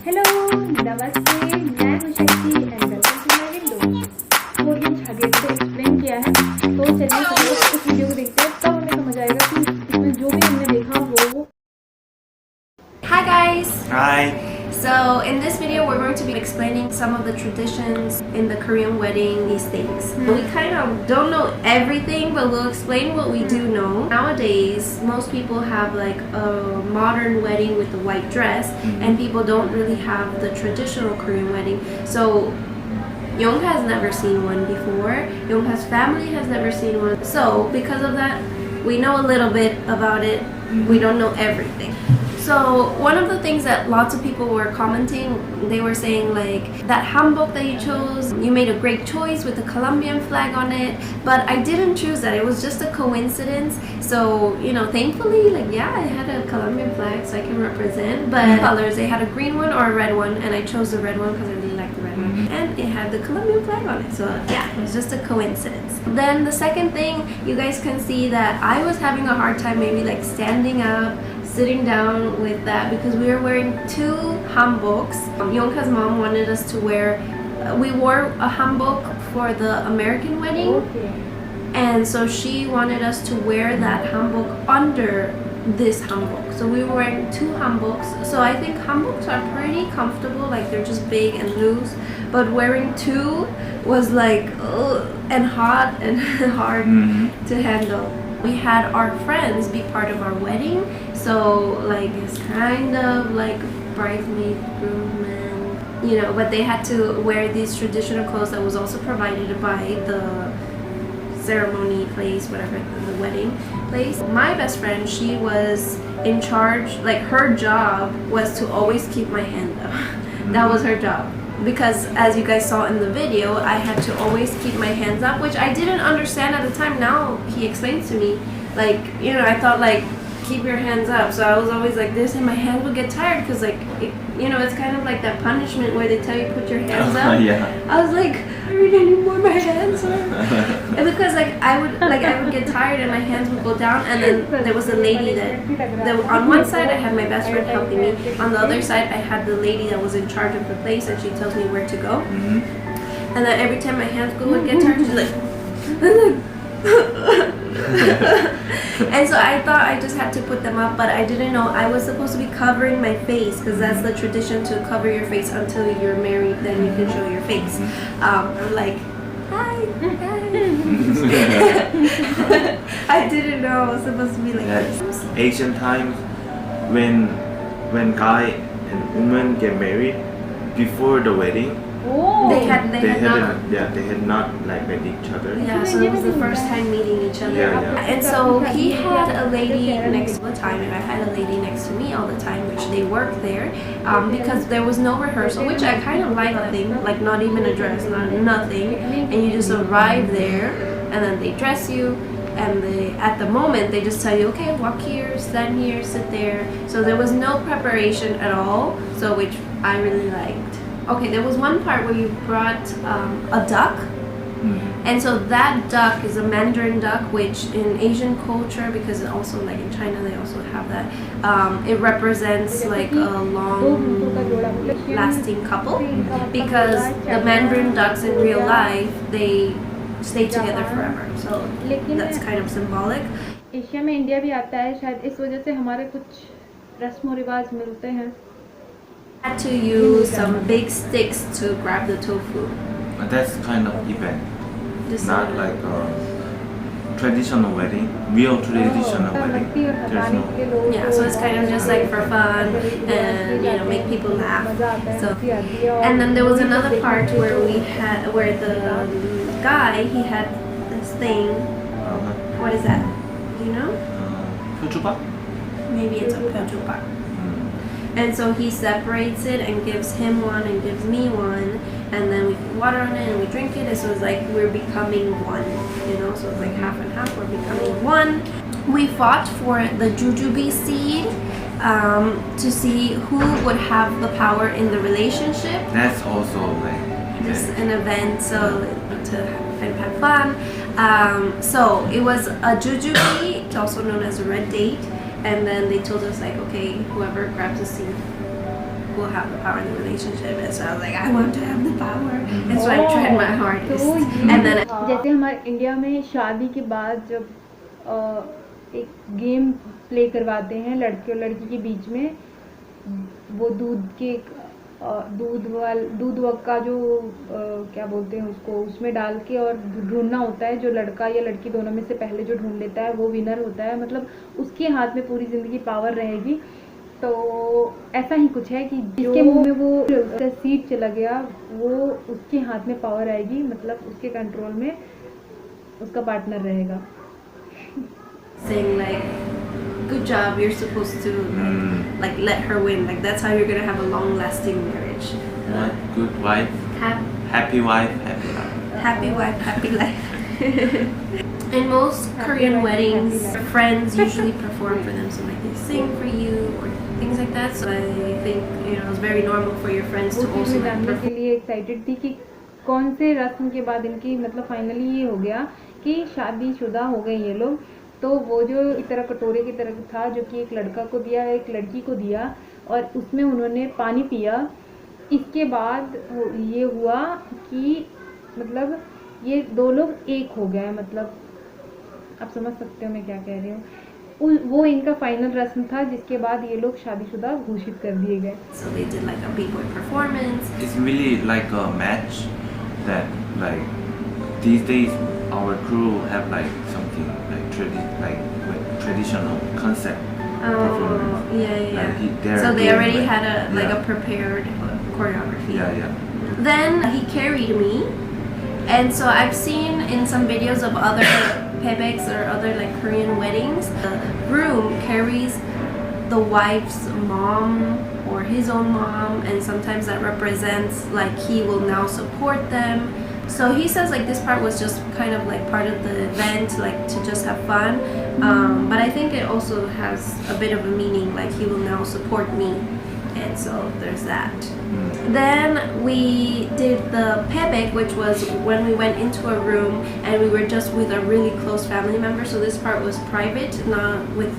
Hello नमस्ते, मैं हूं Shakti and welcome to my window. तो इन धागे को एक्सप्लेन किया है, तो चलिए सब लोग इस वीडियो को देखते हैं, तब हमें समझ आएगा कि इसमें जो भी हमने देखा वो। Hi guys! Hi. So in this video we're going to be explaining some of the traditions in the Korean wedding, these things. We kind of don't know everything, but we'll explain what we do know. Nowadays, most people have like a modern wedding with a white dress, and people don't really have the traditional Korean wedding. So Young has never seen one before. Young's family has never seen one. So because of that, we know a little bit about it. We don't know everything. So one of the things that lots of people were commenting, they were saying like, that hanbok that you chose, you made a great choice with the Colombian flag on it, but I didn't choose that. It was just a coincidence. So, you know, thankfully, like, yeah, I had a Colombian flag so I can represent, but colors, they had a green one or a red one, and I chose the red one because I really like the red one, and it had the Colombian flag on it. So yeah, it was just a coincidence. Then the second thing, you guys can see that I was having a hard time maybe like standing up, sitting down with that, because we were wearing two hanboks. Yongka's mom wanted us to wear, we wore a hanbok for the American wedding, and so she wanted us to wear that hanbok under this hanbok. So we were wearing two hanboks. So I think hanboks are pretty comfortable, like they're just big and loose, but wearing two was like and hot and hard to handle. We had our friends be part of our wedding, so like it's kind of like bridesmaid, groom, and you know, but they had to wear these traditional clothes that was also provided by the ceremony place, whatever, the wedding place. My best friend, she was in charge, like her job was to always keep my hand up. That was her job. Because as you guys saw in the video, I had to always keep my hands up, which I didn't understand at the time. Now he explains to me, like, you know, I thought like, keep your hands up. So I was always like this, and my hands would get tired because like, you know, it's kind of like that punishment where they tell you put your hands up. Yeah. I was like, I really need more my hands. And because like I would get tired and my hands would go down, and then there was a lady that on one side I had my best friend helping me, on the other side I had the lady that was in charge of the place, and she tells me where to go. And then every time my hands would get tired, she's like and so I thought I just had to put them up, but I didn't know I was supposed to be covering my face, because that's the tradition, to cover your face until you're married, then you can show your face. I'm like, hi. I didn't know I was supposed to be like this. Asian times, when guy and woman get married, before the wedding, they had not like met each other. Yeah, so it was the first time meeting each other. And so he had a lady next to the time, and I had a lady next to me all the time, which they worked there, because there was no rehearsal, which I kind of like the thing, like not even a dress, nothing, and you just arrive there, and then they dress you, and at the moment they just tell you, okay, walk here, stand here, sit there. So there was no preparation at all, so which I really liked. Okay, there was one part where you brought a duck, and so that duck is a Mandarin duck, which in Asian culture, because also like in China they also have that, it represents like a long lasting couple, because the Mandarin ducks in real life, they stay together forever, so that's kind of symbolic. Asia में India भी आता है शायद, इस वजह से हमारे कुछ रस्म और रिवाज मिलते हैं. Had to use some big sticks to grab the tofu. That's kind of event, Just not like a traditional wedding, real traditional wedding. There's no. Yeah, so it's kind of just like for fun and, you know, make people laugh. So, and then there was another part where where the guy, he had this thing. What is that? Do you know? 표주박? Maybe it's a pyeojupak. And so he separates it and gives him one and gives me one, and then we put water on it and we drink it, and so it's like we're becoming one, you know, so it's like half and half, we're becoming one. We fought for the jujube seed to see who would have the power in the relationship. That's also like Just an event, so to have fun. So it was a jujube, it's also known as a red date. And then they told us like, okay, whoever grabs a seed will have the power in the relationship. And so I was like, I want to have the power. And so I tried my hardest. तो And then जैसे हमारे India में शादी के बाद जब एक game play करवाते हैं लड़के और लड़की के बीच में, वो दूध का जो क्या बोलते हैं उसको, उसमें डाल के और ढूंढना होता है, जो लड़का या लड़की दोनों में से पहले जो ढूंढ लेता है वो विनर होता है, मतलब उसके हाथ में पूरी ज़िंदगी पावर रहेगी। तो ऐसा ही कुछ है कि जिसके मुंह में वो सीड चला गया वो उसके हाथ में पावर आएगी, मतलब उसके कंट्रोल में उसका पार्टनर रहेगा। saying like, good job, you're supposed to like let her win, like that's how you're gonna have a long lasting marriage. What? Good wife, happy wife, happy life. Happy wife, happy life. In most Korean weddings, friends usually perform for them, so like they sing for you or things like that. So I think it's very normal for your friends to also like जानने के perform. लिए excited थी कि कौन से रस्म के बाद इनकी मतलब फाइनली ये हो गया कि शादीशुदा हो गए ये लोग। तो वो जो इस तरह कटोरे की तरह था जो कि एक लड़का को दिया एक लड़की को दिया और उसमें उन्होंने पानी पिया। इसके बाद ये हुआ कि मतलब ये दो लोग एक हो गए, मतलब आप समझ सकते हो मैं क्या कह रही हूँ। वो इनका फाइनल रस्म था जिसके बाद ये लोग शादीशुदा घोषित कर दिए गए। So they did like a b-boy performance. It's really like a match that like these days our crew have like something like traditional concept performance. Yeah. So they already had a prepared choreography. Yeah. Then he carried me, and so I've seen in some videos of other pebeks or other like Korean weddings, the groom carries the wife's mom or his own mom, and sometimes that represents like he will now support them. So he says like this part was just kind of like part of the event, like to just have fun, but I think it also has a bit of a meaning, like he will now support me, and so there's that. Then we did the pebek, which was when we went into a room and we were just with a really close family member, so this part was private, not with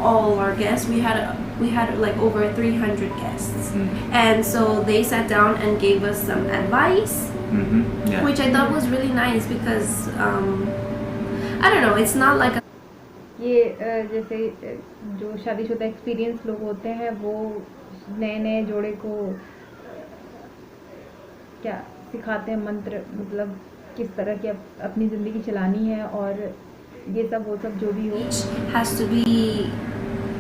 all our guests. We had like over 300 guests, and so they sat down and gave us some advice, which I thought was really nice because I don't know, it's not like ये जैसे जो शादीशुदा experience लोग होते हैं वो नए जोड़े को क्या सिखाते हैं मंत्र, मतलब किस तरह की अपनी ज़िंदगी चलानी है और ये सब वो सब जो भी हो, has to be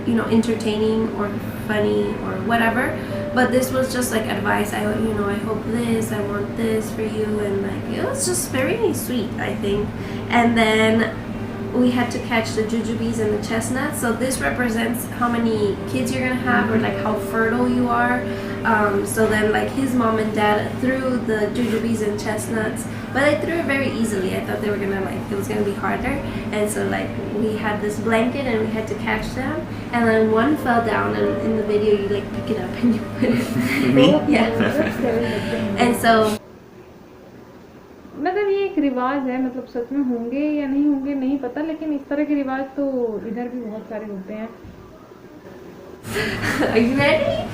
entertaining or funny or whatever, but this was just like advice. I hope this, I want this for you, and like it was just very sweet, I think. And then we had to catch the jujubes and the chestnuts, so this represents how many kids you're gonna have or like how fertile you are. So then like his mom and dad threw the jujubes and chestnuts, but they threw it very easily. I thought they were gonna it was gonna be harder, and so like we had this blanket and we had to catch them, and then one fell down, and in the video you like pick it up and you put it. Me? Yeah. And so मतलब ये एक रिवाज है, मतलब सच में होंगे या नहीं होंगे नहीं पता, लेकिन इस तरह के रिवाज तो इधर भी बहुत सारे होते हैं। Are you ready?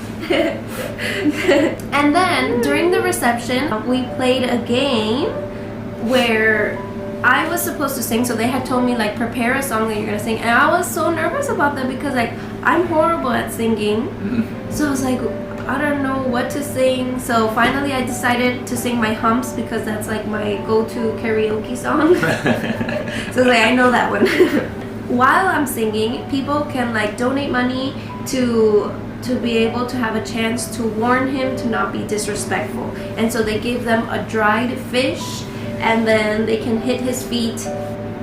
And then during the reception, we played a game where I was supposed to sing. So they had told me like prepare a song that you're gonna sing, and I was so nervous about that because like I'm horrible at singing. So I was like, I don't know what to sing. So finally I decided to sing my humps because that's like my go-to karaoke song. So like I know that one. While I'm singing, people can like donate money to be able to have a chance to warn him to not be disrespectful. And so they gave them a dried fish, and then they can hit his feet.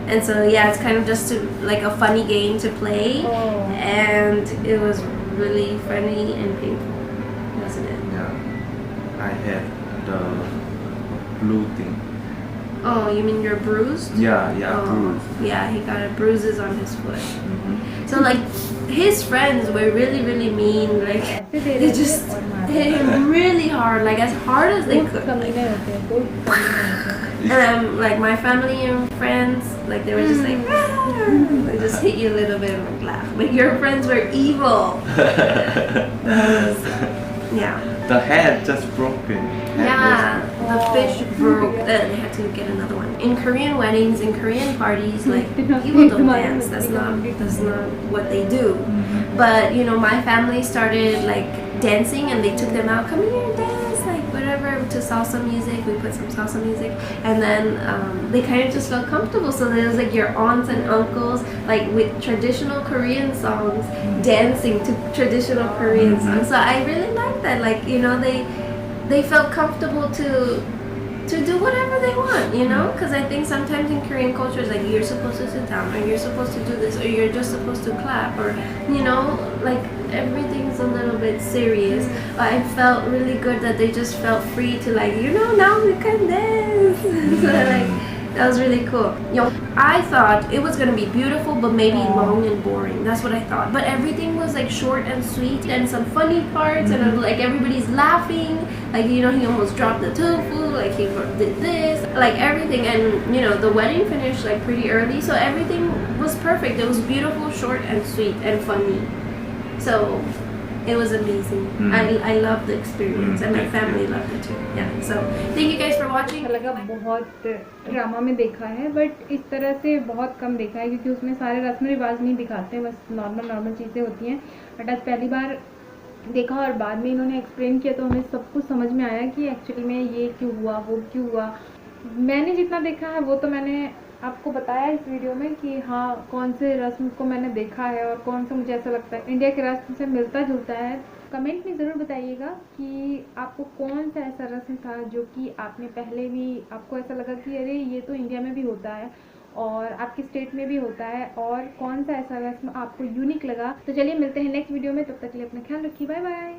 And so yeah, it's kind of just like a funny game to play. And it was really funny and painful. Yeah, I had the blue thing. Oh, you mean you're bruised? Yeah, bruised. Yeah, he got bruises on his foot. So like his friends were really, really mean. Like they just hit him really hard, like as hard as they could. And like my family and friends, like they were just like, they just hit you a little bit and like laugh. But your friends were evil. Yeah. The head just broken. Yeah, the fish broke. They had to get another one. In Korean weddings, in Korean parties, like people don't dance. That's not what they do. But you know, my family started like dancing, and they took them out. Come here and dance, like whatever, to salsa music. We put some salsa music, and then they kind of just felt comfortable. So there was like your aunts and uncles, like with traditional Korean songs, dancing to traditional Korean songs. So I really like that. Like, you know, they felt comfortable to do whatever they want, you know? Because I think sometimes in Korean culture it's like you're supposed to sit down, or you're supposed to do this, or you're just supposed to clap, or, you know, like everything's a little bit serious. But I felt really good that they just felt free to, like, you know, now we can dance. So like, that was really cool. Yo, I thought it was gonna be beautiful, but maybe long and boring. That's what I thought. But everything was like short and sweet, and some funny parts, and like everybody's laughing. Like, you know, he almost dropped the tofu. Like, he did this. Like everything, and you know, the wedding finished like pretty early, so everything was perfect. It was beautiful, short and sweet, and funny. So it was amazing. I loved the experience, and my family loved it too. Yeah. So thank you guys for watching. अच्छा लगा, बहुत drama में देखा है, but इस तरह से बहुत कम देखा है, क्योंकि उसमें सारे रस्म रिवाज नहीं दिखाते, बस नॉर्मल चीज़ें होती हैं. बट आज पहली बार देखा, और बाद में इन्होंने एक्सप्लेन किया, तो हमें सब कुछ समझ में आया कि एक्चुअली में ये क्यों हुआ, वो क्यों हुआ. मैंने जितना देखा है वो तो मैंने आपको बताया इस वीडियो में कि हाँ, कौन से रस्म को मैंने देखा है और कौन सा मुझे ऐसा लगता है इंडिया के रस्म से मिलता जुलता है. कमेंट में ज़रूर बताइएगा कि आपको कौन सा ऐसा रस्म था जो कि आपने पहले भी, आपको ऐसा लगा कि अरे ये तो इंडिया में भी होता है और आपके स्टेट में भी होता है, और कौन सा ऐसा रस्म आपको यूनिक लगा. तो चलिए मिलते हैं नेक्स्ट वीडियो में. तब तक के लिए अपना ख्याल रखिए. Bye bye.